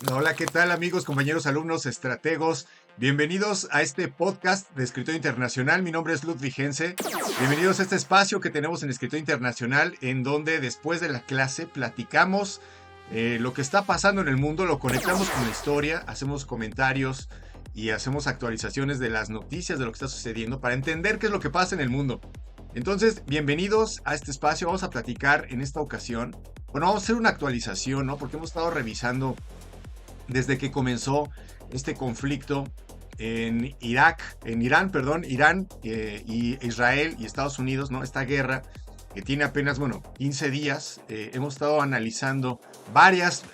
Hola, ¿qué tal amigos, compañeros, alumnos, estrategos? Bienvenidos a este podcast de Escritor Internacional. Mi nombre es Ludwig Hense. Bienvenidos a este espacio que tenemos en Escritor Internacional, en donde después de la clase platicamos lo que está pasando en el mundo, lo conectamos con la historia, hacemos comentarios y hacemos actualizaciones de las noticias de lo que está sucediendo para entender qué es lo que pasa en el mundo. Entonces, bienvenidos a este espacio. Vamos a platicar en esta ocasión. Bueno, vamos a hacer una actualización, ¿no? Porque hemos estado revisando desde que comenzó este conflicto en Irán, y Israel y Estados Unidos, ¿no? Esta guerra que tiene apenas, 15 días. Hemos estado analizando varias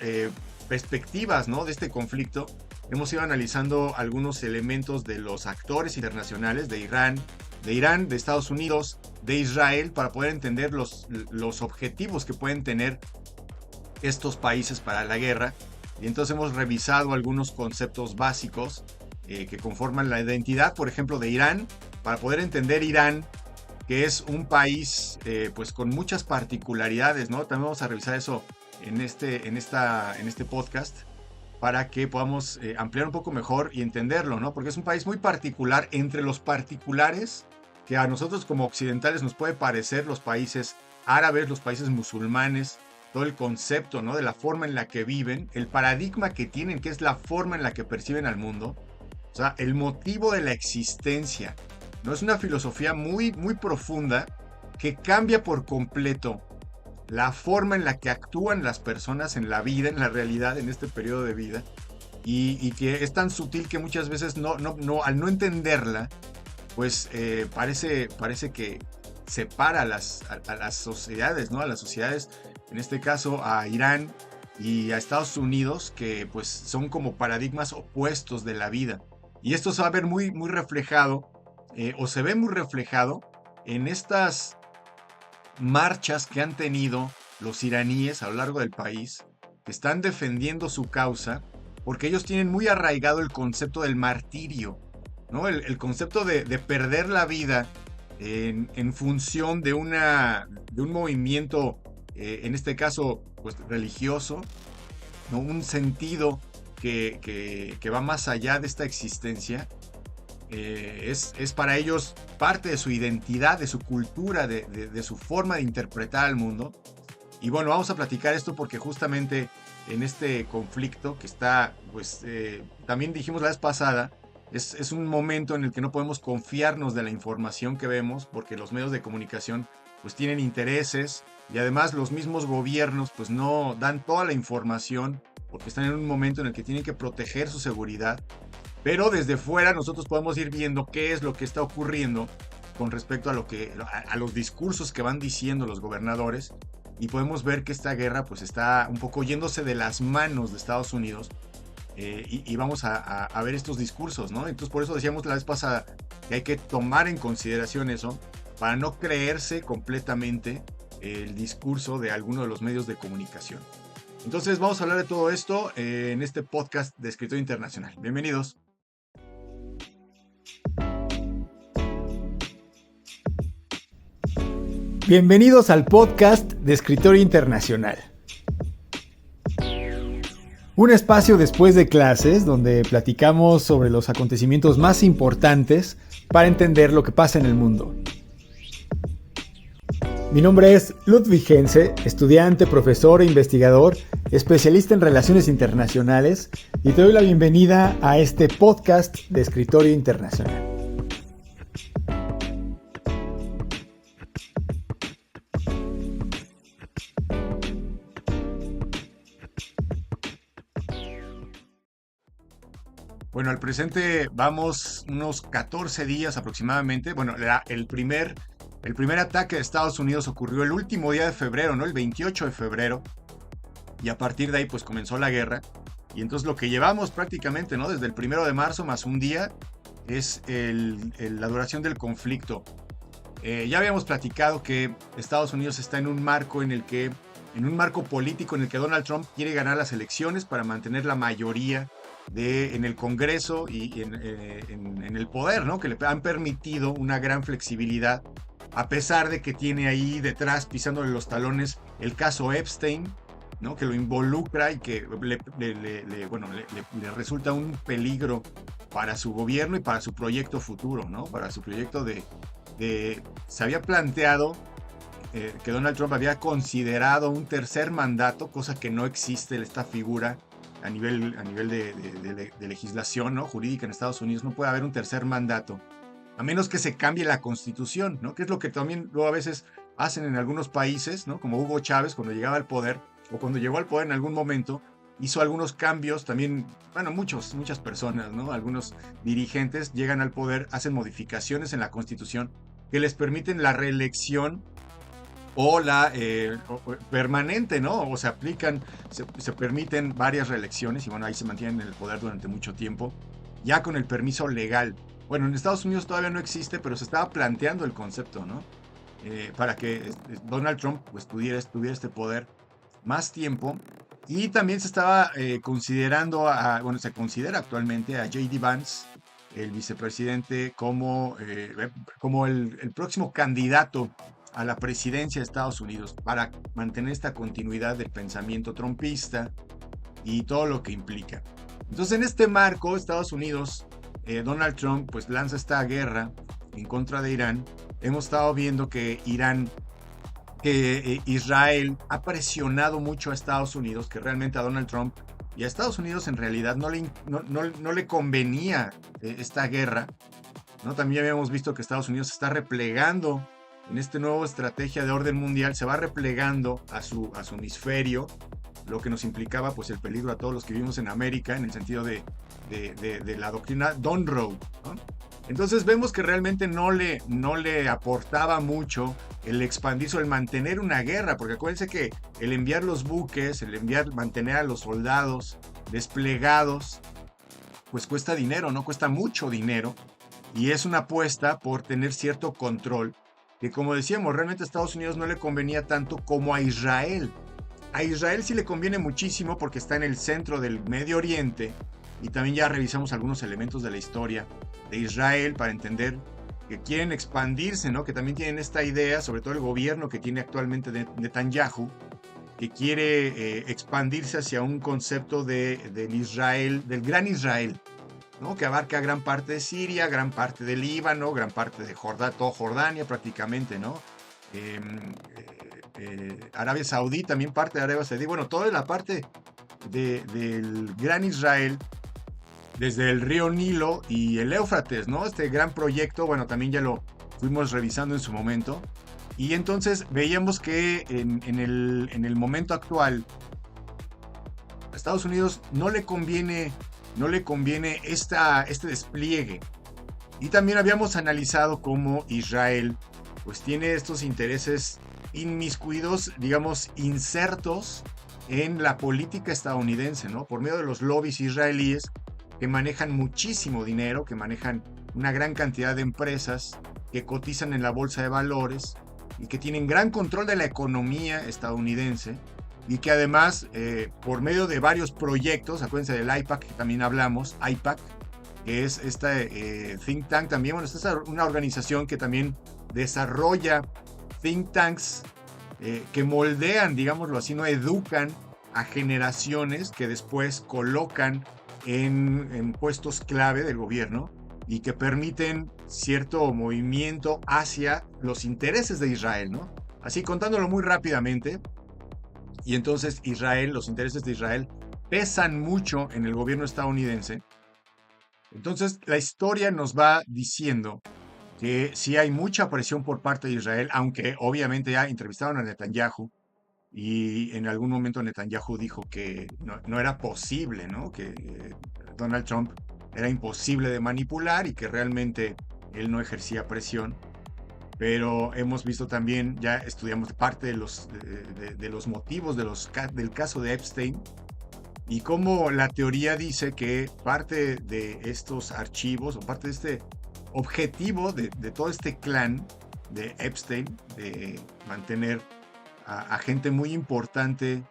perspectivas, ¿no? De este conflicto. Hemos ido analizando algunos elementos de los actores internacionales de Irán, de Estados Unidos, de Israel, para poder entender los objetivos que pueden tener estos países para la guerra. Y entonces hemos revisado algunos conceptos básicos que conforman la identidad, por ejemplo, de Irán, para poder entender Irán, que es un país pues con muchas particularidades, ¿no? También vamos a revisar eso en este podcast para que podamos ampliar un poco mejor y entenderlo, ¿no? Porque es un país muy particular entre los particulares que a nosotros como occidentales nos puede parecer los países árabes, los países musulmanes, todo el concepto, ¿no? De la forma en la que viven, el paradigma que tienen, que es la forma en la que perciben al mundo, o sea, el motivo de la existencia, ¿no? Es una filosofía muy, muy profunda que cambia por completo la forma en la que actúan las personas en la vida, en la realidad, en este periodo de vida, y que es tan sutil que muchas veces al no entenderla, pues parece que separa a las sociedades, ¿no? A las sociedades, en este caso a Irán y a Estados Unidos, que pues son como paradigmas opuestos de la vida. Y esto se va a ver muy, muy reflejado, o se ve muy reflejado en estas marchas que han tenido los iraníes a lo largo del país, que están defendiendo su causa, porque ellos tienen muy arraigado el concepto del martirio, ¿no? El concepto de perder la vida en función de un movimiento, en este caso, pues religioso, ¿no? Un sentido que va más allá de esta existencia. Es para ellos parte de su identidad, de su cultura, de su forma de interpretar al mundo. Y bueno, vamos a platicar esto porque justamente en este conflicto que está, pues también dijimos la vez pasada, es un momento en el que no podemos confiarnos de la información que vemos, porque los medios de comunicación pues tienen intereses, y además los mismos gobiernos pues no dan toda la información porque están en un momento en el que tienen que proteger su seguridad. Pero desde fuera nosotros podemos ir viendo qué es lo que está ocurriendo con respecto a los discursos que van diciendo los gobernadores, y podemos ver que esta guerra pues está un poco yéndose de las manos de Estados Unidos. Y vamos a ver estos discursos, ¿no? Entonces por eso decíamos la vez pasada que hay que tomar en consideración eso para no creerse completamente el discurso de alguno de los medios de comunicación. Entonces vamos a hablar de todo esto en este podcast de Escritor Internacional. Bienvenidos. Bienvenidos al podcast de Escritor Internacional. Un espacio después de clases donde platicamos sobre los acontecimientos más importantes para entender lo que pasa en el mundo. Mi nombre es Ludwig Hense, estudiante, profesor e investigador, especialista en relaciones internacionales, y te doy la bienvenida a este podcast de Escritorio Internacional. Bueno, al presente vamos unos 14 días aproximadamente. Bueno, el primer ataque de Estados Unidos ocurrió el último día de febrero, ¿no? El 28 de febrero. Y a partir de ahí pues comenzó la guerra. Y entonces lo que llevamos prácticamente, ¿no? Desde el 1 de marzo más un día es la duración del conflicto. Ya habíamos platicado que Estados Unidos está en un marco político en el que Donald Trump quiere ganar las elecciones para mantener la mayoría en el Congreso y en el poder, ¿no? Que le han permitido una gran flexibilidad, a pesar de que tiene ahí detrás, pisándole los talones, el caso Epstein, ¿no? Que lo involucra y que le resulta un peligro para su gobierno y para su proyecto futuro, ¿no? Para su proyecto se había planteado que Donald Trump había considerado un tercer mandato, cosa que no existe esta figura a nivel de legislación, ¿no? Jurídica en Estados Unidos. No puede haber un tercer mandato, a menos que se cambie la constitución, ¿no? Que es lo que también luego a veces hacen en algunos países, ¿no? Como Hugo Chávez cuando llegaba al poder, o cuando llegó al poder en algún momento, hizo algunos cambios también, bueno, muchas personas, ¿no? Algunos dirigentes llegan al poder, hacen modificaciones en la constitución que les permiten la reelección o la permanente, ¿no? O se aplican, se permiten varias reelecciones y bueno, ahí se mantienen en el poder durante mucho tiempo, ya con el permiso legal. Bueno, en Estados Unidos todavía no existe, pero se estaba planteando el concepto, ¿no? Para que Donald Trump pues, tuviera este poder más tiempo. Y también se estaba considerando, bueno, se considera actualmente a J.D. Vance, el vicepresidente, como el próximo candidato a la presidencia de Estados Unidos para mantener esta continuidad del pensamiento trumpista y todo lo que implica. Entonces, en este marco, Estados Unidos, Donald Trump, pues lanza esta guerra en contra de Irán. Hemos estado viendo que Israel ha presionado mucho a Estados Unidos, que realmente a Donald Trump y a Estados Unidos en realidad no le convenía esta guerra, ¿no? También habíamos visto que Estados Unidos se está replegando en esta nueva estrategia de orden mundial, se va replegando a su hemisferio, lo que nos implicaba pues el peligro a todos los que vivimos en América en el sentido de la doctrina Monroe, ¿no? Entonces vemos que realmente no le aportaba mucho el expandirse o el mantener una guerra, porque acuérdense que el enviar los buques, mantener a los soldados desplegados, pues cuesta dinero, ¿no? Cuesta mucho dinero y es una apuesta por tener cierto control que, como decíamos, realmente a Estados Unidos no le convenía tanto como a Israel. A Israel sí le conviene muchísimo porque está en el centro del Medio Oriente y también ya revisamos algunos elementos de la historia de Israel para entender que quieren expandirse, ¿no? Que también tienen esta idea, sobre todo el gobierno que tiene actualmente Netanyahu, que quiere expandirse hacia un concepto del Israel, del gran Israel, ¿no? Que abarca gran parte de Siria, gran parte del Líbano, gran parte de toda Jordania prácticamente, ¿no? Arabia Saudí, también parte de Arabia Saudí, bueno, toda la parte del gran Israel, desde el río Nilo y el Éufrates, ¿no? Este gran proyecto, bueno, también ya lo fuimos revisando en su momento. Y entonces veíamos que en el momento actual, a Estados Unidos no le conviene este despliegue. Y también habíamos analizado cómo Israel pues tiene estos intereses inmiscuidos, digamos, insertos en la política estadounidense, ¿no? Por medio de los lobbies israelíes que manejan muchísimo dinero, que manejan una gran cantidad de empresas que cotizan en la bolsa de valores y que tienen gran control de la economía estadounidense y que además, por medio de varios proyectos, acuérdense del AIPAC, que también hablamos, AIPAC, que es esta think tank también, bueno, esta es una organización que también desarrolla think tanks que moldean, digámoslo así, no educan a generaciones que después colocan en puestos clave del gobierno y que permiten cierto movimiento hacia los intereses de Israel, ¿no? Así contándolo muy rápidamente. Y entonces los intereses de Israel pesan mucho en el gobierno estadounidense. Entonces la historia nos va diciendo que sí hay mucha presión por parte de Israel, aunque obviamente ya entrevistaron a Netanyahu y en algún momento Netanyahu dijo que no era posible, ¿no? Que Donald Trump era imposible de manipular y que realmente él no ejercía presión. Pero hemos visto también, ya estudiamos parte de los motivos del caso de Epstein y cómo la teoría dice que parte de estos archivos o parte de este objetivo de todo este clan de Epstein, de mantener a gente muy importante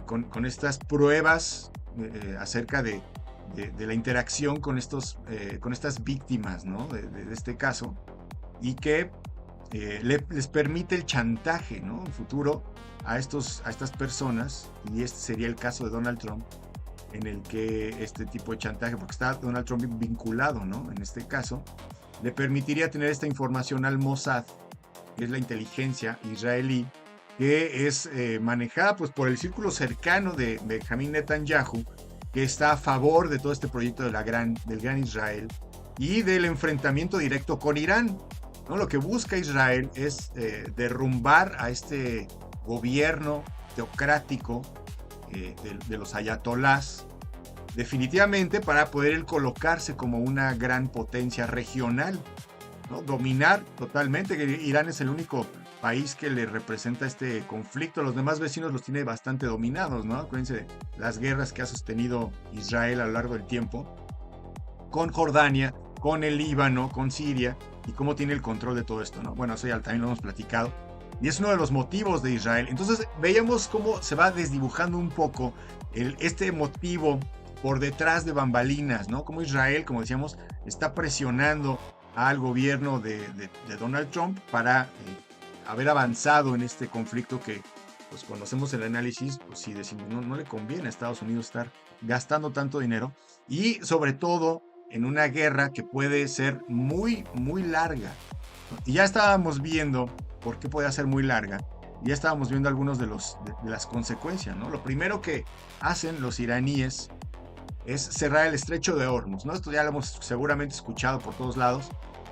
con estas pruebas acerca de la interacción con estas víctimas, ¿no? de este caso, y que les permite el chantaje, ¿no? En futuro a estas personas, y este sería el caso de Donald Trump, en el que este tipo de chantaje, porque está Donald Trump vinculado, ¿no? En este caso, le permitiría tener esta información al Mossad, que es la inteligencia israelí, que es manejada pues, por el círculo cercano de Benjamín Netanyahu, que está a favor de todo este proyecto del Gran Israel y del enfrentamiento directo con Irán, ¿no? Lo que busca Israel es derrumbar a este gobierno teocrático de los ayatolás, definitivamente para poder él colocarse como una gran potencia regional, ¿no? Dominar totalmente, que Irán es el único país que le representa este conflicto. Los demás vecinos los tiene bastante dominados, ¿no? Acuérdense de las guerras que ha sostenido Israel a lo largo del tiempo, con Jordania, con el Líbano, con Siria, y cómo tiene el control de todo esto, ¿no? Bueno, eso ya también lo hemos platicado, y es uno de los motivos de Israel. Entonces veíamos cómo se va desdibujando un poco este motivo por detrás de bambalinas, ¿no? Como Israel, como decíamos, está presionando al gobierno de Donald Trump para haber avanzado en este conflicto que, pues conocemos el análisis, pues si decimos no le conviene a Estados Unidos estar gastando tanto dinero, y sobre todo en una guerra que puede ser muy, muy larga. Y ya estábamos viendo por qué podía ser muy larga. Ya estábamos viendo algunos de las consecuencias, ¿no? Lo primero que hacen los iraníes es cerrar el estrecho de Hormuz, ¿no? Esto ya lo hemos seguramente escuchado por todos lados.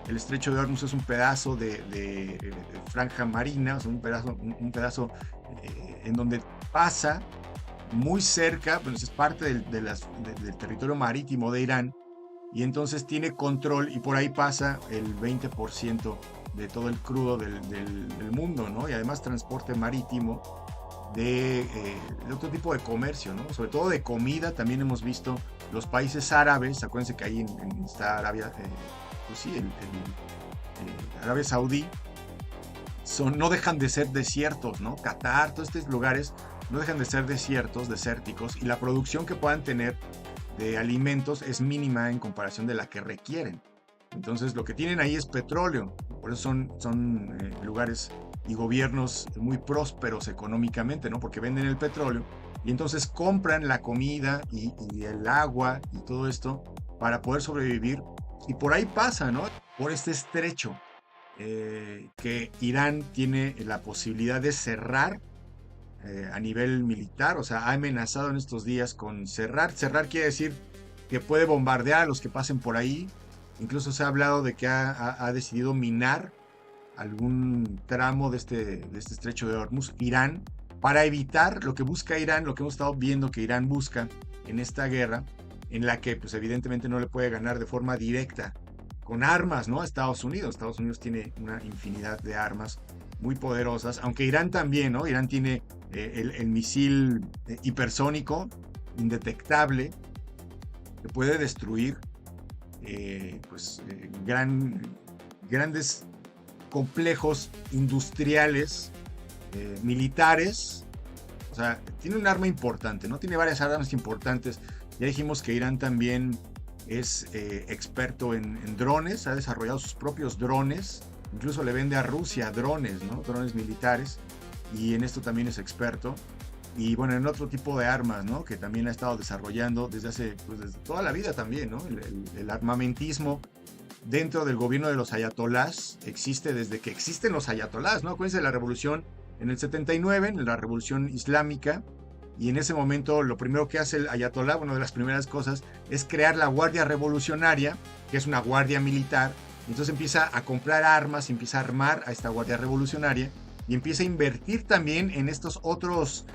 El estrecho de Hormuz es un pedazo de franja marina, o sea, un pedazo en donde pasa muy cerca, pues es parte del territorio marítimo de Irán, y entonces tiene control, y por ahí pasa el 20% de todo el crudo del mundo, ¿no? Y además transporte marítimo de otro tipo de comercio, ¿no? Sobre todo de comida. También hemos visto los países árabes, acuérdense que ahí está Arabia, pues sí, Arabia Saudí, no dejan de ser desiertos, ¿no? Qatar, todos estos lugares no dejan de ser desérticos, y la producción que puedan tener de alimentos es mínima en comparación de la que requieren. Entonces lo que tienen ahí es petróleo, por eso son lugares y gobiernos muy prósperos económicamente, ¿no? Porque venden el petróleo y entonces compran la comida y el agua y todo esto para poder sobrevivir, y por ahí pasa, ¿no? Por este estrecho que Irán tiene la posibilidad de cerrar a nivel militar. O sea, ha amenazado en estos días con cerrar. Cerrar quiere decir que puede bombardear a los que pasen por ahí. Incluso se ha hablado de que ha decidido minar algún tramo de este estrecho de Hormuz, Irán, para evitar lo que busca Irán, lo que hemos estado viendo que Irán busca en esta guerra, en la que pues evidentemente no le puede ganar de forma directa con armas, ¿no? A Estados Unidos. Estados Unidos tiene una infinidad de armas muy poderosas, aunque Irán también, ¿no? Irán tiene el misil hipersónico indetectable, que puede destruir grandes complejos industriales, militares. O sea, tiene un arma importante, ¿no? Tiene varias armas importantes. Ya dijimos que Irán también es experto en drones, ha desarrollado sus propios drones, incluso le vende a Rusia drones, ¿no? Drones militares, y en esto también es experto. Y bueno, en otro tipo de armas, ¿no? Que también ha estado desarrollando desde toda la vida también, ¿no? El armamentismo dentro del gobierno de los ayatolás existe desde que existen los ayatolás, ¿no? Acuérdense de la revolución en el 79, en la revolución islámica, y en ese momento lo primero que hace el ayatolá, una de las primeras cosas, es crear la Guardia Revolucionaria, que es una guardia militar. Entonces empieza a comprar armas, empieza a armar a esta Guardia Revolucionaria, y empieza a invertir también en estos otros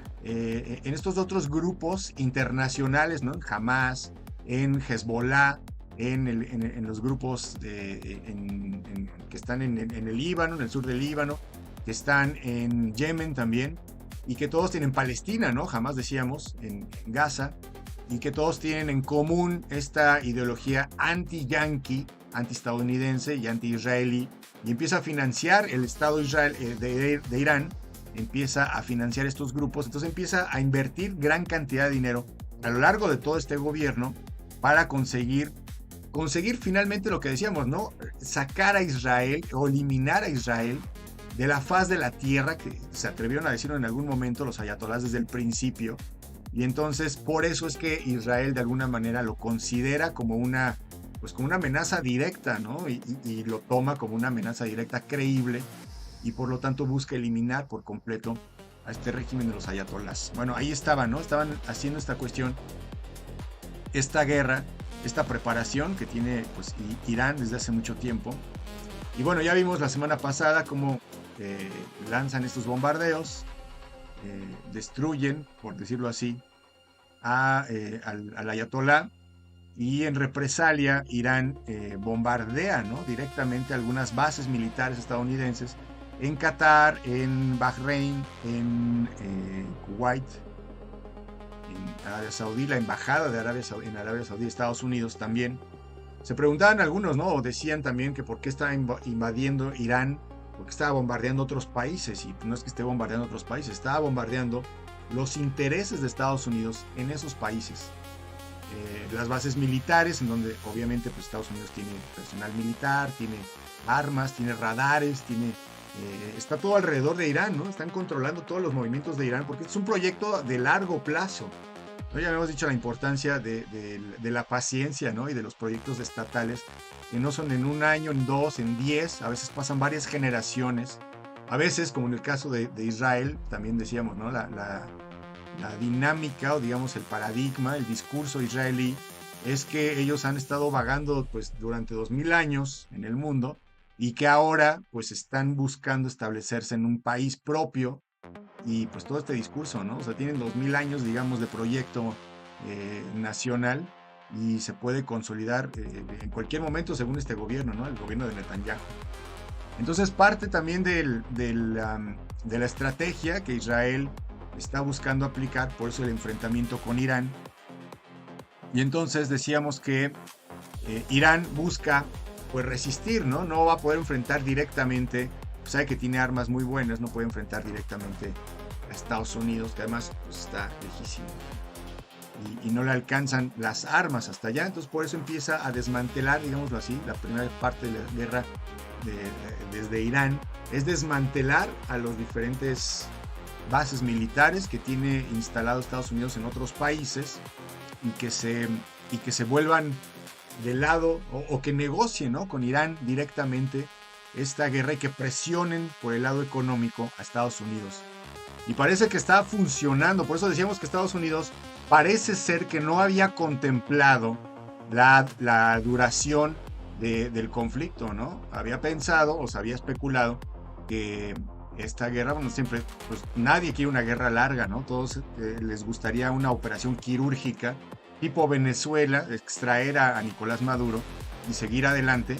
grupos internacionales, ¿no? En Hamas, en Hezbollah, en los grupos que están en el Líbano, en el sur del Líbano, que están en Yemen también, y que todos tienen Palestina, ¿no? Hamas, decíamos, en Gaza, y que todos tienen en común esta ideología anti-yanqui, anti-estadounidense y anti-israelí, y empieza a financiar el Estado de Irán, empieza a financiar estos grupos. Entonces empieza a invertir gran cantidad de dinero a lo largo de todo este gobierno para conseguir finalmente lo que decíamos, ¿no? Sacar a Israel o eliminar a Israel de la faz de la tierra, que se atrevieron a decirlo en algún momento los ayatolás desde el principio. Y entonces por eso es que Israel de alguna manera lo considera como una amenaza directa, ¿no? Y lo toma como una amenaza directa creíble, y por lo tanto busca eliminar por completo a este régimen de los ayatolás. Bueno, ahí estaban, ¿no? Estaban haciendo esta cuestión, esta guerra, esta preparación que tiene pues Irán desde hace mucho tiempo. Y bueno, ya vimos la semana pasada cómo lanzan estos bombardeos, destruyen, por decirlo así, al ayatolá, y en represalia Irán bombardea, ¿no?, directamente algunas bases militares estadounidenses en Qatar, en Bahrein, en Kuwait, en Arabia Saudí, la embajada de Arabia Saudí, Estados Unidos también. Se preguntaban algunos, ¿no?, o decían también que por qué estaba invadiendo Irán, porque estaba bombardeando otros países. Y no es que esté bombardeando otros países, estaba bombardeando los intereses de Estados Unidos en esos países. Las bases militares, en donde obviamente pues, Estados Unidos tiene personal militar, tiene armas, tiene radares, está todo alrededor de Irán, ¿no? Están controlando todos los movimientos de Irán, porque es un proyecto de largo plazo, ¿no? Ya habíamos dicho la importancia de la paciencia, ¿no?, y de los proyectos estatales, que no son en un año, en 2, en 10, a veces pasan varias generaciones. A veces, como en el caso de Israel, también decíamos, ¿no?, la dinámica, o digamos el paradigma, el discurso israelí, es que ellos han estado vagando pues durante 2000 años en el mundo, y que ahora pues están buscando establecerse en un país propio. Y pues todo este discurso, ¿no? O sea, tienen 2000 años, digamos, de proyecto nacional, y se puede consolidar en cualquier momento según este gobierno, ¿no?, el gobierno de Netanyahu. Entonces parte también de la estrategia que Israel está buscando aplicar, por eso el enfrentamiento con Irán. Y entonces decíamos que Irán busca pues resistir, ¿no? No va a poder enfrentar directamente, sabe que tiene armas muy buenas, no puede enfrentar directamente a Estados Unidos, que además pues, está lejísimo, y no le alcanzan las armas hasta allá. Entonces por eso empieza a desmantelar, digámoslo así, la primera parte de la guerra desde Irán, es desmantelar a los diferentes bases militares que tiene instalado Estados Unidos en otros países, y que se vuelvan del lado, o que negocien, ¿no?, con Irán directamente esta guerra, y que presionen por el lado económico a Estados Unidos. Y parece que está funcionando. Por eso decíamos que Estados Unidos parece ser que no había contemplado la duración del conflicto, ¿no? Había pensado, o se había especulado que esta guerra, bueno, siempre, pues nadie quiere una guerra larga, ¿no? Todos les gustaría una operación quirúrgica tipo Venezuela, extraer a Nicolás Maduro y seguir adelante.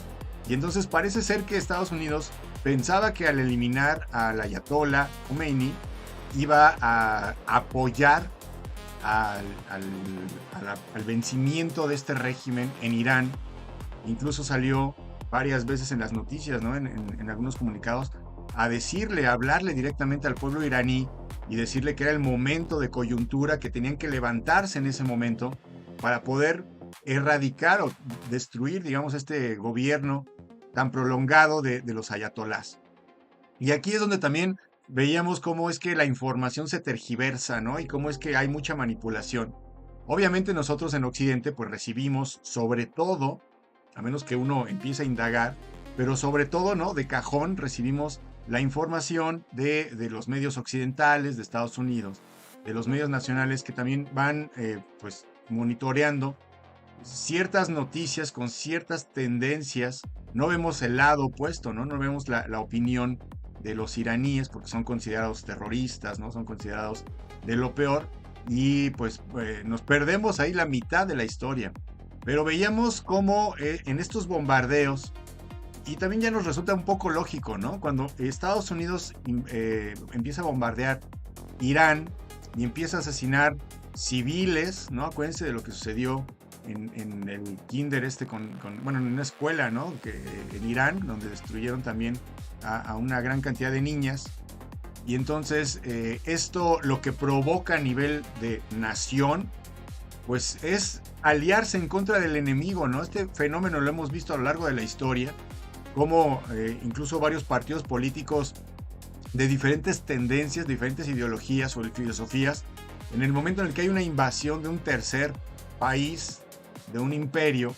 Y entonces parece ser que Estados Unidos pensaba que al eliminar al ayatolá Khomeini iba a apoyar al vencimiento de este régimen en Irán. Incluso salió varias veces en las noticias, ¿no?, en algunos comunicados, a hablarle directamente al pueblo iraní, y decirle que era el momento de coyuntura, que tenían que levantarse en ese momento para poder erradicar o destruir, digamos, este gobierno tan prolongado de los ayatolás. Y aquí es donde también veíamos cómo es que la información se tergiversa, ¿no?, y cómo es que hay mucha manipulación. Obviamente nosotros en Occidente pues recibimos, sobre todo, a menos que uno empiece a indagar, pero sobre todo, ¿no?, de cajón recibimos la información de los medios occidentales, de Estados Unidos, de los medios nacionales, que también van pues monitoreando ciertas noticias con ciertas tendencias. No vemos el lado opuesto, ¿no? No vemos la opinión de los iraníes, porque son considerados terroristas, ¿no? Son considerados de lo peor, y pues nos perdemos ahí la mitad de la historia. Pero veíamos cómo en estos bombardeos, y también ya nos resulta un poco lógico, ¿no?, cuando Estados Unidos empieza a bombardear Irán y empieza a asesinar civiles, ¿no? Acuérdense de lo que sucedió en el kinder bueno, en una escuela, ¿no?, en Irán, donde destruyeron también a una gran cantidad de niñas. Y entonces esto lo que provoca a nivel de nación, pues es aliarse en contra del enemigo, ¿no? Este fenómeno lo hemos visto a lo largo de la historia, como incluso varios partidos políticos de diferentes tendencias, diferentes ideologías o filosofías. En el momento en el que hay una invasión de un tercer país, de un imperio,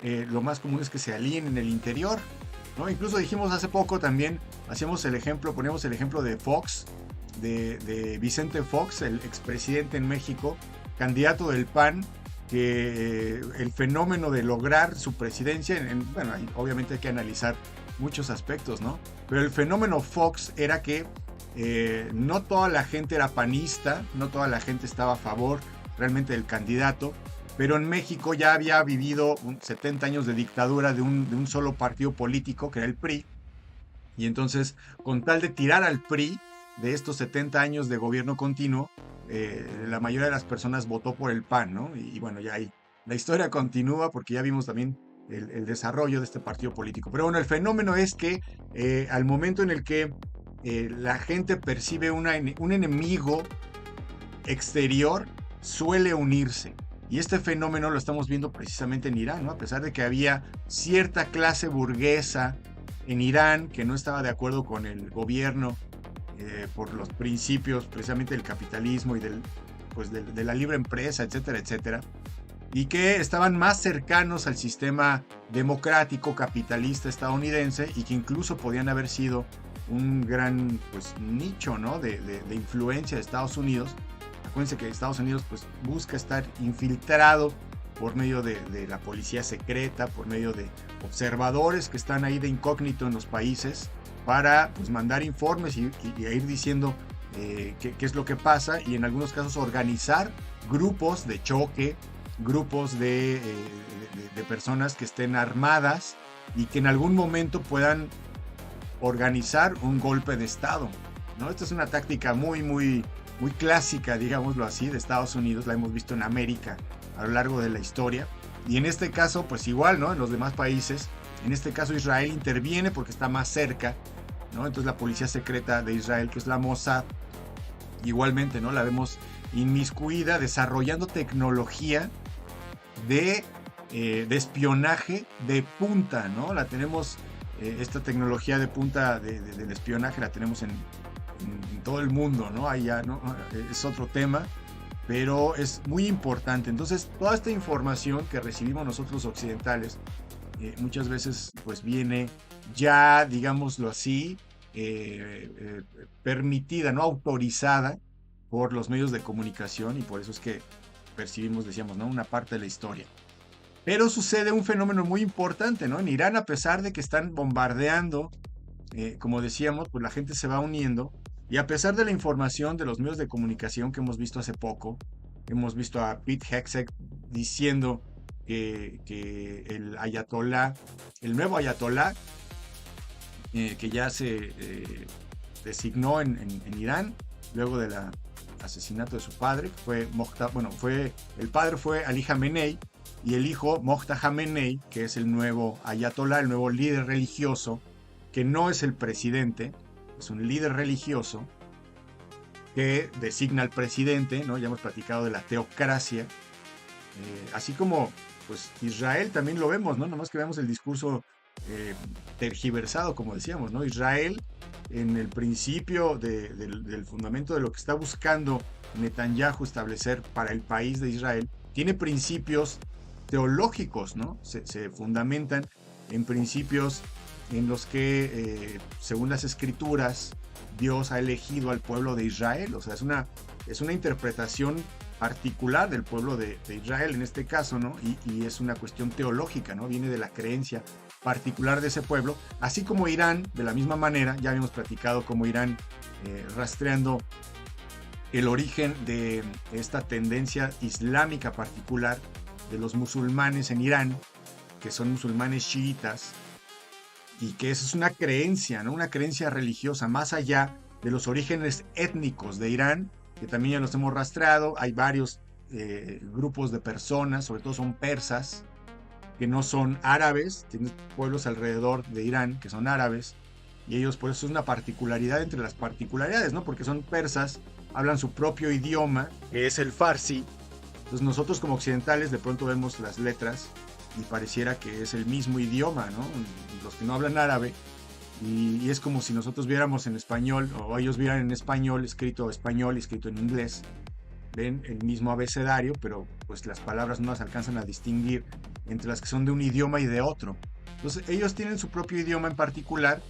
lo más común es que se alíen en el interior, ¿no? Incluso dijimos hace poco también, poníamos el ejemplo de Fox, de Vicente Fox, el expresidente en México, candidato del PAN, que el fenómeno de lograr su presidencia, bueno, obviamente hay que analizar muchos aspectos, ¿no? Pero el fenómeno Fox era que no toda la gente era panista, no toda la gente estaba a favor realmente del candidato, pero en México ya había vivido 70 años de dictadura de un solo partido político, que era el PRI, y entonces, con tal de tirar al PRI de estos 70 años de gobierno continuo, la mayoría de las personas votó por el PAN, ¿no? Y bueno, ya ahí la historia continúa porque ya vimos también el desarrollo de este partido político. Pero bueno, el fenómeno es que al momento en el que la gente percibe un enemigo exterior, suele unirse. Y este fenómeno lo estamos viendo precisamente en Irán, ¿no? A pesar de que había cierta clase burguesa en Irán que no estaba de acuerdo con el gobierno por los principios precisamente del capitalismo y de la libre empresa, etcétera, etcétera, y que estaban más cercanos al sistema democrático capitalista estadounidense y que incluso podían haber sido un gran nicho, ¿no? de influencia de Estados Unidos. Acuérdense que Estados Unidos busca estar infiltrado por medio de la policía secreta, por medio de observadores que están ahí de incógnito en los países para mandar informes y ir diciendo qué es lo que pasa, y en algunos casos organizar grupos de choque, grupos de personas que estén armadas y que en algún momento puedan organizar un golpe de Estado, ¿no? Esta es una táctica muy, muy, muy clásica, digámoslo así, de Estados Unidos. La hemos visto en América a lo largo de la historia. Y en este caso, igual, ¿no? En los demás países, en este caso Israel interviene porque está más cerca, ¿no? Entonces la policía secreta de Israel, que es la Mossad, igualmente, ¿no? La vemos inmiscuida, desarrollando tecnología de espionaje de punta, ¿no? La tenemos, esta tecnología de punta del espionaje la tenemos en todo el mundo, ¿no? Ahí ya, ¿no? Es otro tema, pero es muy importante. Entonces, toda esta información que recibimos nosotros occidentales, muchas veces viene ya, digámoslo así, permitida, no autorizada por los medios de comunicación, y por eso es que percibimos, decíamos, ¿no? Una parte de la historia. Pero sucede un fenómeno muy importante, ¿no? En Irán, a pesar de que están bombardeando, como decíamos, la gente se va uniendo, y a pesar de la información de los medios de comunicación que hemos visto hace poco, hemos visto a Pete Hegseth diciendo que el ayatolá, el nuevo ayatolá, que ya se designó en Irán luego del asesinato de su padre, el padre fue Ali Khamenei, y el hijo Mojtaba Khamenei, que es el nuevo ayatolá, el nuevo líder religioso, que no es el presidente, es un líder religioso que designa al presidente, ¿no? Ya hemos platicado de la teocracia, así como Israel también lo vemos, ¿no? Nomás que vemos el discurso tergiversado, como decíamos, ¿no? Israel, en el principio del fundamento de lo que está buscando Netanyahu establecer para el país de Israel, tiene principios teológicos, ¿no? Se fundamentan en principios en los que, según las escrituras, Dios ha elegido al pueblo de Israel. O sea, es una interpretación particular del pueblo de Israel en este caso, ¿no? Y es una cuestión teológica, ¿no? Viene de la creencia particular de ese pueblo, así como Irán, de la misma manera. Ya habíamos platicado como Irán, rastreando el origen de esta tendencia islámica particular de los musulmanes en Irán, que son musulmanes chiitas, y que eso es una creencia, ¿no? Una creencia religiosa, más allá de los orígenes étnicos de Irán, que también ya los hemos rastreado. Hay varios grupos de personas, sobre todo son persas, que no son árabes, tienen pueblos alrededor de Irán que son árabes, y ellos, por eso es una particularidad entre las particularidades, ¿no? Porque son persas, hablan su propio idioma, que es el farsi. Entonces nosotros como occidentales de pronto vemos las letras y pareciera que es el mismo idioma, ¿no? Los que no hablan árabe y es como si nosotros viéramos en español, o ellos vieran en español, escrito en inglés. Ven el mismo abecedario, pero pues las palabras no las alcanzan a distinguir entre las que son de un idioma y de otro. Entonces ellos tienen su propio idioma en particular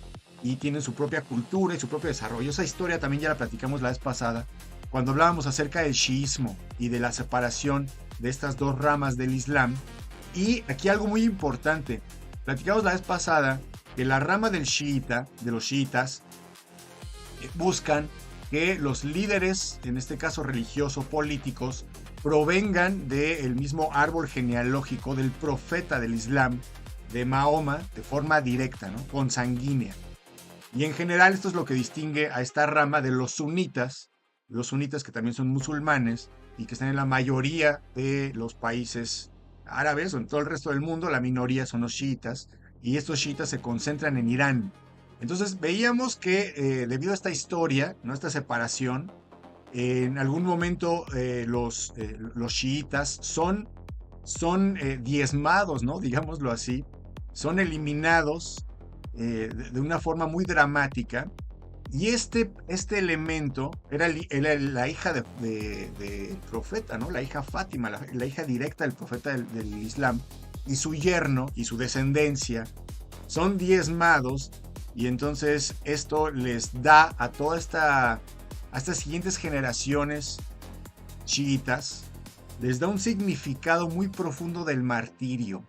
y tienen su propia cultura y su propio desarrollo. Esa historia también ya la platicamos la vez pasada, cuando hablábamos acerca del chiismo y de la separación de estas dos ramas del Islam. Y aquí algo muy importante, platicamos la vez pasada que la rama del chiita, de los chiitas, buscan que los líderes, en este caso religiosos, políticos, provengan del mismo árbol genealógico del profeta del Islam, de Mahoma, de forma directa, ¿no? Consanguínea. Y en general esto es lo que distingue a esta rama de los sunitas que también son musulmanes y que están en la mayoría de los países árabes o en todo el resto del mundo. La minoría son los chiitas, y estos chiitas se concentran en Irán. Entonces veíamos que debido a esta historia, ¿no? Esta separación, en algún momento los chiitas son diezmados, ¿no? Digámoslo así, son eliminados de una forma muy dramática. Y este elemento era la hija del profeta, ¿no? La hija Fátima, la hija directa del profeta del Islam, y su yerno y su descendencia son diezmados. Y entonces esto les da a estas siguientes generaciones chiitas, les da un significado muy profundo del martirio,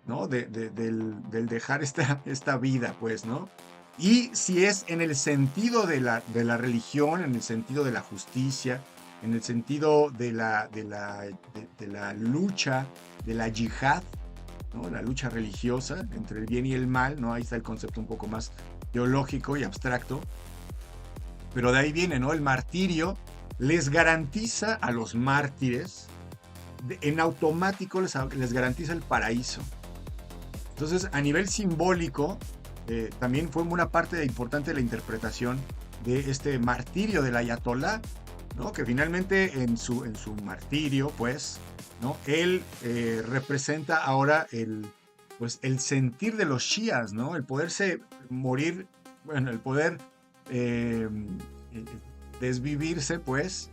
¿no? Del dejar esta vida, pues, ¿no? Y si es en el sentido de la religión, en el sentido de la justicia, en el sentido de la lucha, de la yihad, ¿no? La lucha religiosa entre el bien y el mal, ¿no? Ahí está el concepto un poco más teológico y abstracto. Pero de ahí viene, ¿no? El martirio les garantiza a los mártires, en automático les garantiza el paraíso. Entonces, a nivel simbólico, también fue una parte importante de la interpretación de este martirio del ayatolá, ¿no? Que finalmente en su martirio, pues, ¿no? Él representa ahora el sentir de los shías, ¿no? El poderse morir, bueno, el poder desvivirse, pues,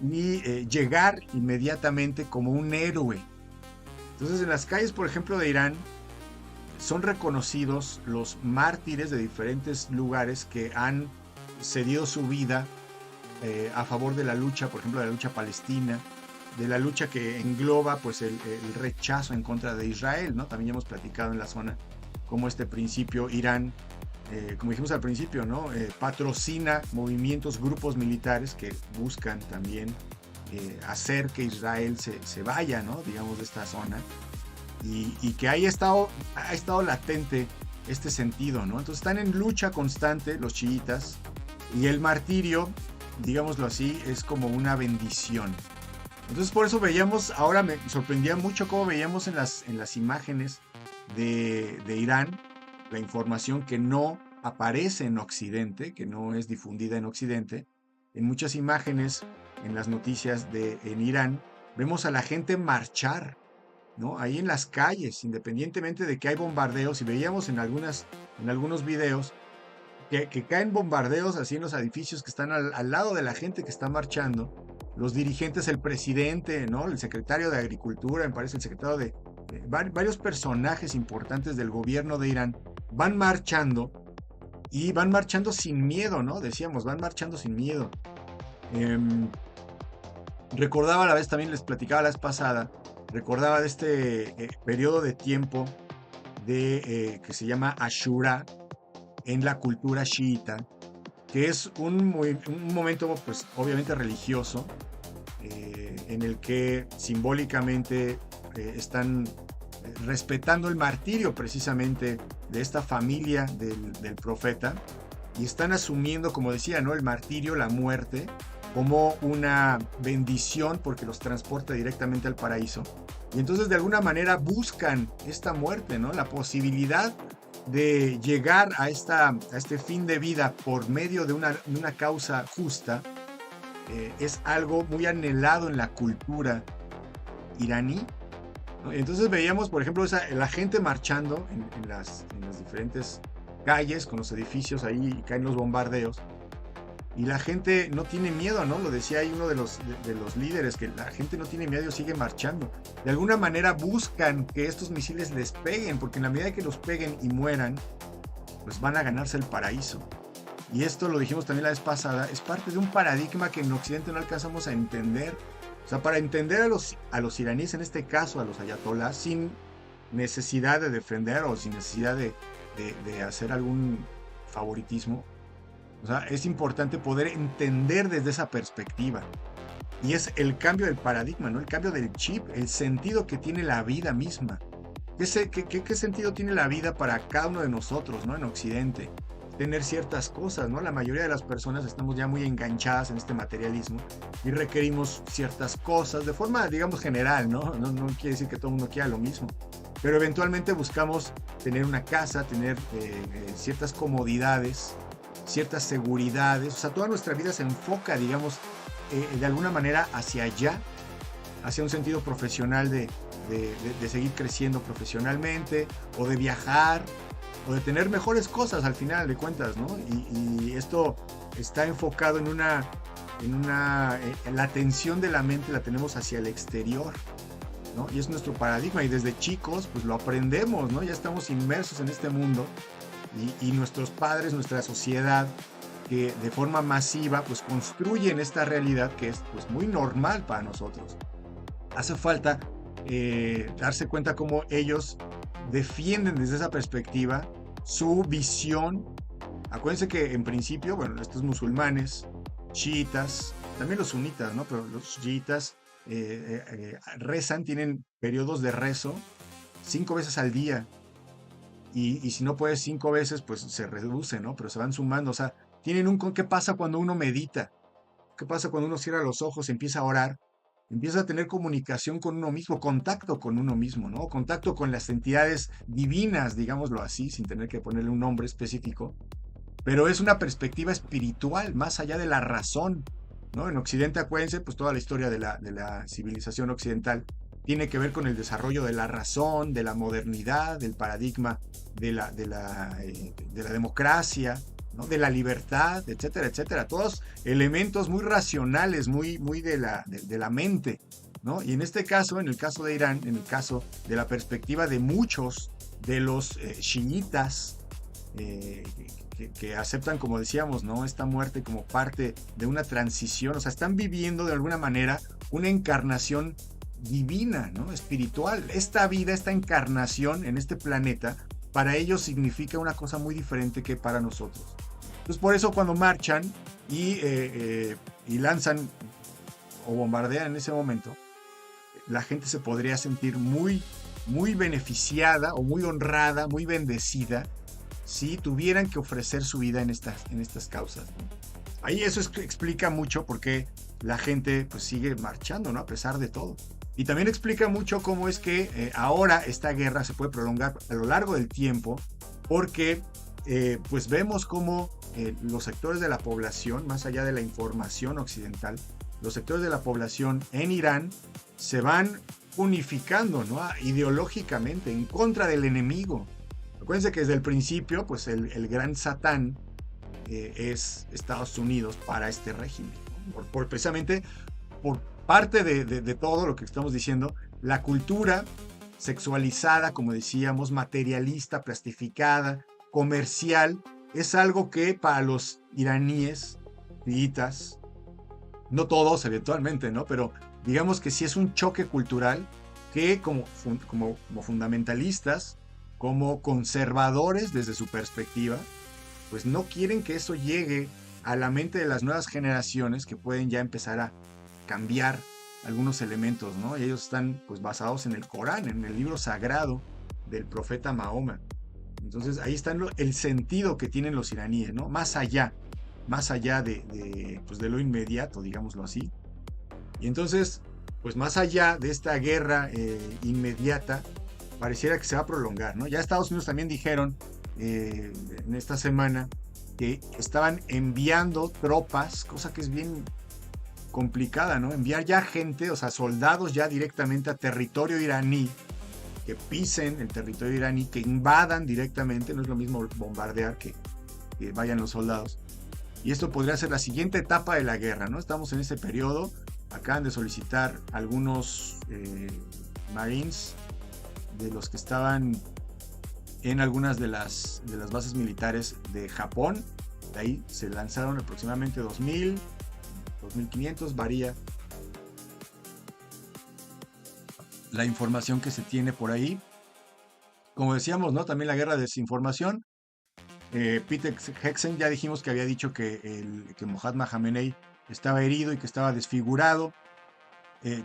y llegar inmediatamente como un héroe. Entonces, en las calles, por ejemplo, de Irán, son reconocidos los mártires de diferentes lugares que han cedido su vida a favor de la lucha, por ejemplo, de la lucha palestina, de la lucha que engloba pues el rechazo en contra de Israel, ¿no? También ya hemos platicado en la zona cómo este principio Irán, como dijimos al principio, ¿no? Patrocina movimientos, grupos militares que buscan también hacer que Israel se vaya, ¿no? Digamos, de esta zona. Y que ahí ha estado latente este sentido, ¿no? Entonces están en lucha constante los chiitas, y el martirio, digámoslo así, es como una bendición. Entonces por eso veíamos, ahora me sorprendía mucho cómo veíamos en las imágenes de Irán la información que no aparece en Occidente, que no es difundida en Occidente. En muchas imágenes, en las noticias en Irán, vemos a la gente marchar, ¿no? Ahí en las calles, independientemente de que hay bombardeos, y veíamos en algunos videos que caen bombardeos así en los edificios que están al lado de la gente que está marchando. Los dirigentes, el presidente, ¿no? El secretario de Agricultura, me parece, el secretario de varios personajes importantes del gobierno de Irán, van marchando, y van marchando sin miedo, ¿no? Decíamos, van marchando sin miedo. Recordaba a la vez, también les platicaba la vez pasada, recordaba de este periodo de tiempo que se llama Ashura en la cultura chiita, que es un momento, pues, obviamente religioso, en el que simbólicamente están respetando el martirio precisamente de esta familia del profeta, y están asumiendo, como decía, ¿no? El martirio, la muerte, como una bendición porque los transporta directamente al paraíso. Y entonces de alguna manera buscan esta muerte, ¿no? La posibilidad de llegar a este fin de vida por medio de una causa justa, es algo muy anhelado en la cultura iraní, ¿no? Entonces veíamos, por ejemplo, la gente marchando en las diferentes calles, con los edificios ahí y caen los bombardeos. Y la gente no tiene miedo, ¿no? Lo decía ahí uno de los líderes, que la gente no tiene miedo, sigue marchando. De alguna manera buscan que estos misiles les peguen, porque en la medida que los peguen y mueran, pues van a ganarse el paraíso. Y esto lo dijimos también la vez pasada, es parte de un paradigma que en Occidente no alcanzamos a entender. O sea, para entender a los iraníes, en este caso a los ayatolás, sin necesidad de defender o sin necesidad de hacer algún favoritismo, o sea, es importante poder entender desde esa perspectiva. Y es el cambio del paradigma, ¿no? El cambio del chip, el sentido que tiene la vida misma. ¿Qué sentido tiene la vida para cada uno de nosotros, ¿no? En Occidente. Tener ciertas cosas, ¿no? La mayoría de las personas estamos ya muy enganchadas en este materialismo y requerimos ciertas cosas de forma, digamos, general, ¿no? No quiere decir que todo el mundo quiera lo mismo. Pero eventualmente buscamos tener una casa, tener ciertas comodidades, ciertas seguridades. O sea, toda nuestra vida se enfoca, digamos, de alguna manera hacia allá, hacia un sentido profesional de seguir creciendo profesionalmente, o de viajar, o de tener mejores cosas al final de cuentas, ¿no? Y esto está enfocado en la atención de la mente la tenemos hacia el exterior, ¿no? Y es nuestro paradigma, y desde chicos pues lo aprendemos, ¿no? Ya estamos inmersos en este mundo, y nuestros padres, nuestra sociedad, que de forma masiva pues construyen esta realidad que es pues muy normal para nosotros. Hace falta darse cuenta cómo ellos defienden desde esa perspectiva su visión. Acuérdense que en principio, bueno, estos musulmanes, chiitas, también los sunitas, ¿no? Pero los chiitas rezan, tienen periodos de rezo 5 veces al día. Y si no puedes 5 veces, pues se reduce, ¿no? Pero se van sumando. O sea, tienen ¿qué pasa cuando uno medita? ¿Qué pasa cuando uno cierra los ojos y empieza a orar? Empieza a tener comunicación con uno mismo, contacto con uno mismo, ¿no? Contacto con las entidades divinas, digámoslo así, sin tener que ponerle un nombre específico. Pero es una perspectiva espiritual, más allá de la razón, ¿no? En Occidente, acuérdense, pues toda la historia de la civilización occidental tiene que ver con el desarrollo de la razón, de la modernidad, del paradigma de la democracia, ¿no? De la libertad, etcétera, etcétera. Todos elementos muy racionales, muy de la mente, ¿no? Y en este caso, en el caso de Irán, en el caso de la perspectiva de muchos de los chiitas, que aceptan, como decíamos, ¿no? Esta muerte como parte de una transición, o sea, están viviendo de alguna manera una encarnación divina, ¿no? Espiritual. Esta vida, esta encarnación en este planeta, para ellos significa una cosa muy diferente que para nosotros. Entonces, por eso cuando marchan y lanzan o bombardean en ese momento, la gente se podría sentir muy, muy beneficiada o muy honrada, muy bendecida, si tuvieran que ofrecer su vida en estas causas, ¿no? Ahí eso explica mucho por qué la gente pues sigue marchando, ¿no? A pesar de todo. Y también explica mucho cómo es que ahora esta guerra se puede prolongar a lo largo del tiempo, porque pues vemos cómo los sectores de la población, más allá de la información occidental, los sectores de la población en Irán se van unificando, ¿no? Ideológicamente en contra del enemigo. Acuérdense que desde el principio, pues el gran Satán es Estados Unidos para este régimen, ¿no? Precisamente por parte de todo lo que estamos diciendo, la cultura sexualizada, como decíamos, materialista, plastificada, comercial, es algo que para los iraníes, chiitas, no todos eventualmente, ¿no? Pero digamos que sí es un choque cultural que como fundamentalistas, como conservadores desde su perspectiva, pues no quieren que eso llegue a la mente de las nuevas generaciones que pueden ya empezar a cambiar algunos elementos, ¿no? Y ellos están pues basados en el Corán, en el libro sagrado del profeta Mahoma. Entonces ahí está el sentido que tienen los iraníes, ¿no? Más allá pues de lo inmediato, digámoslo así. Y entonces, pues más allá de esta guerra inmediata, pareciera que se va a prolongar, ¿no? Ya Estados Unidos también dijeron en esta semana que estaban enviando tropas, cosa que es bien complicada, ¿no? Enviar ya gente, o sea, soldados ya directamente a territorio iraní que pisen el territorio iraní, que invadan directamente, no es lo mismo bombardear que vayan los soldados. Y esto podría ser la siguiente etapa de la guerra, ¿no? Estamos en ese periodo, acaban de solicitar algunos Marines de los que estaban en algunas de las bases militares de Japón. De ahí se lanzaron aproximadamente 2.000, 2.500, varía la información que se tiene por ahí. Como decíamos, ¿no? También la guerra de desinformación. Peter Hegseth ya dijimos que había dicho que Mohammad Khamenei estaba herido y que estaba desfigurado.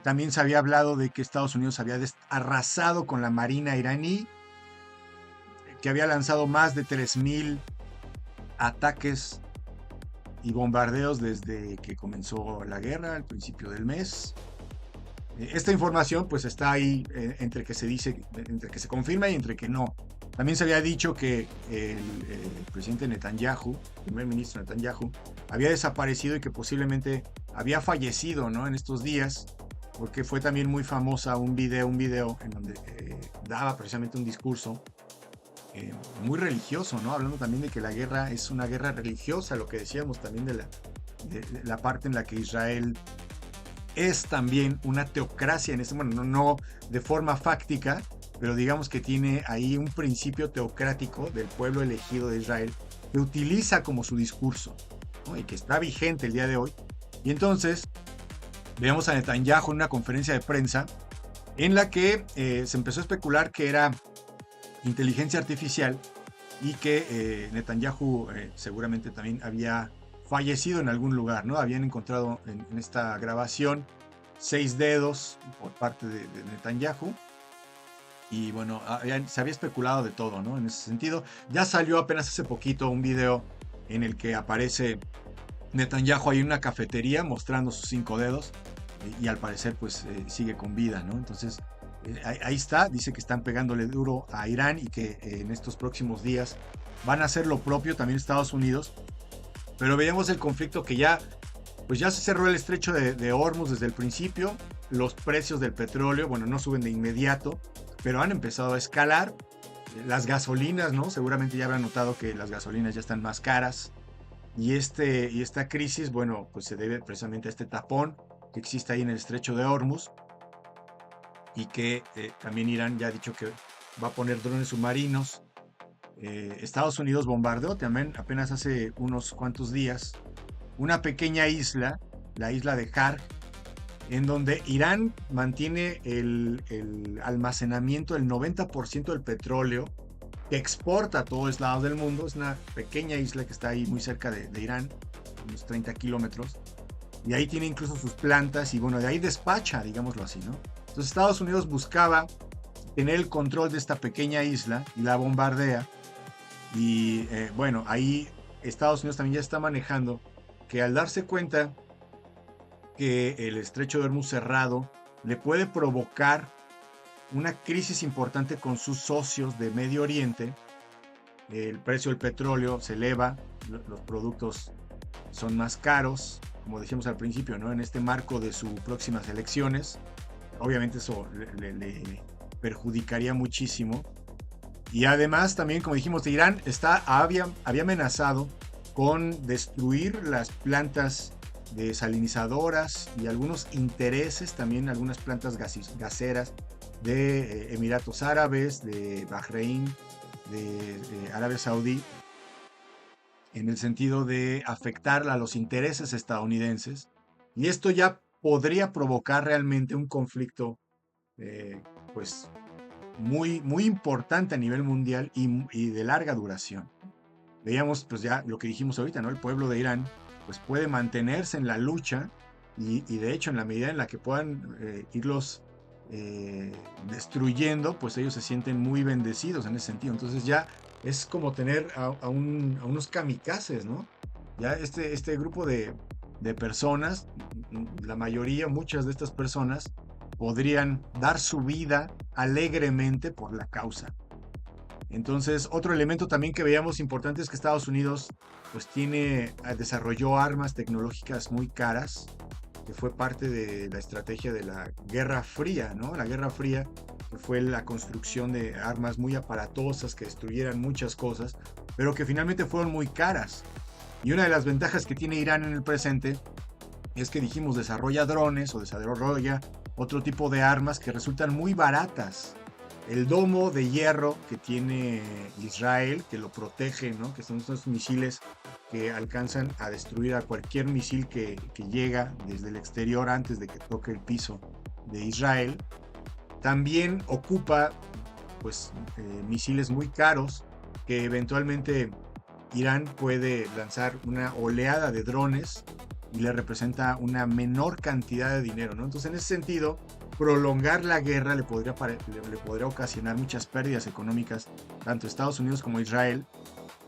También se había hablado de que Estados Unidos había arrasado con la marina iraní, que había lanzado más de 3.000 ataques y bombardeos desde que comenzó la guerra al principio del mes. Esta información pues está ahí entre que se dice, entre que se confirma y entre que no. También se había dicho que el presidente Netanyahu, el primer ministro Netanyahu, había desaparecido y que posiblemente había fallecido, ¿no? En estos días, porque fue también muy famosa un video en donde daba precisamente un discurso muy religioso, ¿no? Hablando también de que la guerra es una guerra religiosa, lo que decíamos también de la parte en la que Israel es también una teocracia, bueno, no de forma fáctica, pero digamos que tiene ahí un principio teocrático del pueblo elegido de Israel que utiliza como su discurso, ¿no? Y que está vigente el día de hoy. Y entonces veamos a Netanyahu en una conferencia de prensa en la que se empezó a especular que era inteligencia artificial y que Netanyahu seguramente también había fallecido en algún lugar, ¿no? Habían encontrado en esta grabación 6 dedos por parte de Netanyahu. Y bueno, se había especulado de todo, ¿no? En ese sentido, ya salió apenas hace poquito un video en el que aparece Netanyahu ahí en una cafetería mostrando sus 5 dedos y al parecer pues sigue con vida, ¿no? Entonces ahí está, dice que están pegándole duro a Irán y que en estos próximos días van a hacer lo propio también Estados Unidos. Pero veíamos el conflicto que ya se cerró el estrecho de Hormuz desde el principio. Los precios del petróleo, bueno, no suben de inmediato, pero han empezado a escalar. Las gasolinas, ¿no? Seguramente ya habrán notado que las gasolinas ya están más caras. Y esta crisis, bueno, pues se debe precisamente a este tapón que existe ahí en el estrecho de Hormuz. Y que también Irán ya ha dicho que va a poner drones submarinos. Estados Unidos bombardeó también apenas hace unos cuantos días una pequeña isla, la isla de Khark, en donde Irán mantiene el almacenamiento del 90% del petróleo que exporta a todos lados del mundo. Es una pequeña isla que está ahí muy cerca de Irán, unos 30 kilómetros, y ahí tiene incluso sus plantas y bueno, de ahí despacha, digámoslo así, ¿no? Entonces Estados Unidos buscaba tener el control de esta pequeña isla y la bombardea. Y bueno, ahí Estados Unidos también ya está manejando que al darse cuenta que el estrecho de Hormuz cerrado le puede provocar una crisis importante con sus socios de Medio Oriente, el precio del petróleo se eleva, los productos son más caros, como decíamos al principio, ¿no? En este marco de sus próximas elecciones, obviamente eso le perjudicaría muchísimo. Y además también, como dijimos, Irán había amenazado con destruir las plantas desalinizadoras y algunos intereses, también algunas plantas gaseras de Emiratos Árabes, de Bahrein, de Arabia Saudí, en el sentido de afectar a los intereses estadounidenses. Y esto ya podría provocar realmente un conflicto pues muy, muy importante a nivel mundial y de larga duración. Veíamos pues ya lo que dijimos ahorita, ¿no? El pueblo de Irán pues puede mantenerse en la lucha y de hecho en la medida en la que puedan irlos destruyendo, pues ellos se sienten muy bendecidos en ese sentido. Entonces ya es como tener a unos kamikazes, ¿no? Ya este grupo de personas, la mayoría, muchas de estas personas podrían dar su vida alegremente por la causa. Entonces, otro elemento también que veíamos importante es que Estados Unidos pues desarrolló armas tecnológicas muy caras, que fue parte de la estrategia de la Guerra Fría, ¿no? La Guerra Fría que fue la construcción de armas muy aparatosas que destruyeran muchas cosas, pero que finalmente fueron muy caras. Y una de las ventajas que tiene Irán en el presente es que dijimos desarrolla drones o desarrolla otro tipo de armas que resultan muy baratas. El domo de hierro que tiene Israel, que lo protege, ¿no? Que son estos misiles que alcanzan a destruir a cualquier misil que llega desde el exterior antes de que toque el piso de Israel. También ocupa pues, misiles muy caros que eventualmente Irán puede lanzar una oleada de drones y le representa una menor cantidad de dinero, ¿no? Entonces, en ese sentido, prolongar la guerra le podría ocasionar muchas pérdidas económicas, tanto a Estados Unidos como a Israel,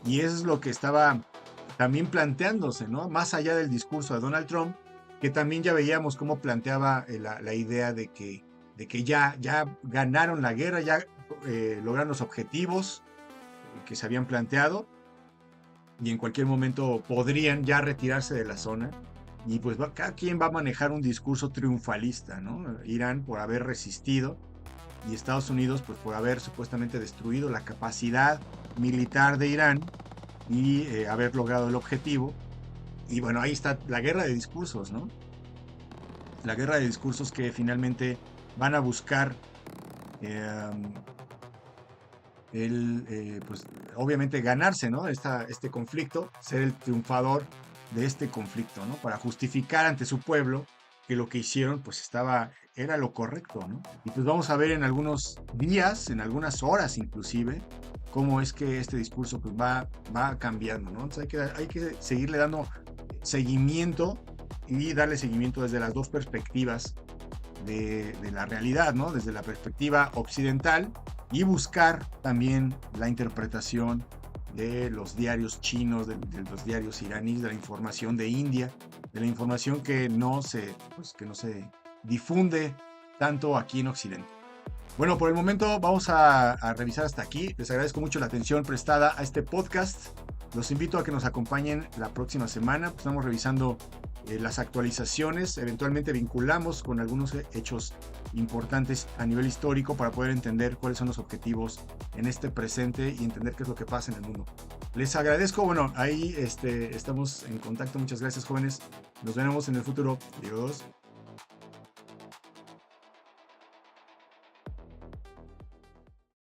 y eso es lo que estaba también planteándose, ¿no? Más allá del discurso de Donald Trump, que también ya veíamos cómo planteaba la idea de que ya ganaron la guerra, ya lograron los objetivos que se habían planteado, y en cualquier momento podrían ya retirarse de la zona. Y pues cada quien va a manejar un discurso triunfalista, ¿no? Irán por haber resistido y Estados Unidos pues por haber supuestamente destruido la capacidad militar de Irán y haber logrado el objetivo. Y bueno, ahí está la guerra de discursos, ¿no? La guerra de discursos que finalmente van a buscar pues obviamente ganarse, ¿no? Este conflicto, ser el triunfador de este conflicto, ¿no? Para justificar ante su pueblo que lo que hicieron pues era lo correcto, ¿no? Y pues vamos a ver en algunos días, en algunas horas inclusive, cómo es que este discurso pues va cambiando, ¿no? Entonces hay que seguirle dando seguimiento y darle seguimiento desde las dos perspectivas de la realidad, ¿no? Desde la perspectiva occidental y buscar también la interpretación de los diarios chinos, de los diarios iraníes, de la información de India, de la información que no se difunde tanto aquí en Occidente. Bueno, por el momento vamos a revisar hasta aquí. Les agradezco mucho la atención prestada a este podcast. Los invito a que nos acompañen la próxima semana. Estamos revisando las actualizaciones, eventualmente vinculamos con algunos hechos importantes a nivel histórico para poder entender cuáles son los objetivos en este presente y entender qué es lo que pasa en el mundo. Les agradezco, bueno, ahí estamos en contacto. Muchas gracias, jóvenes. Nos veremos en el futuro. Adiós.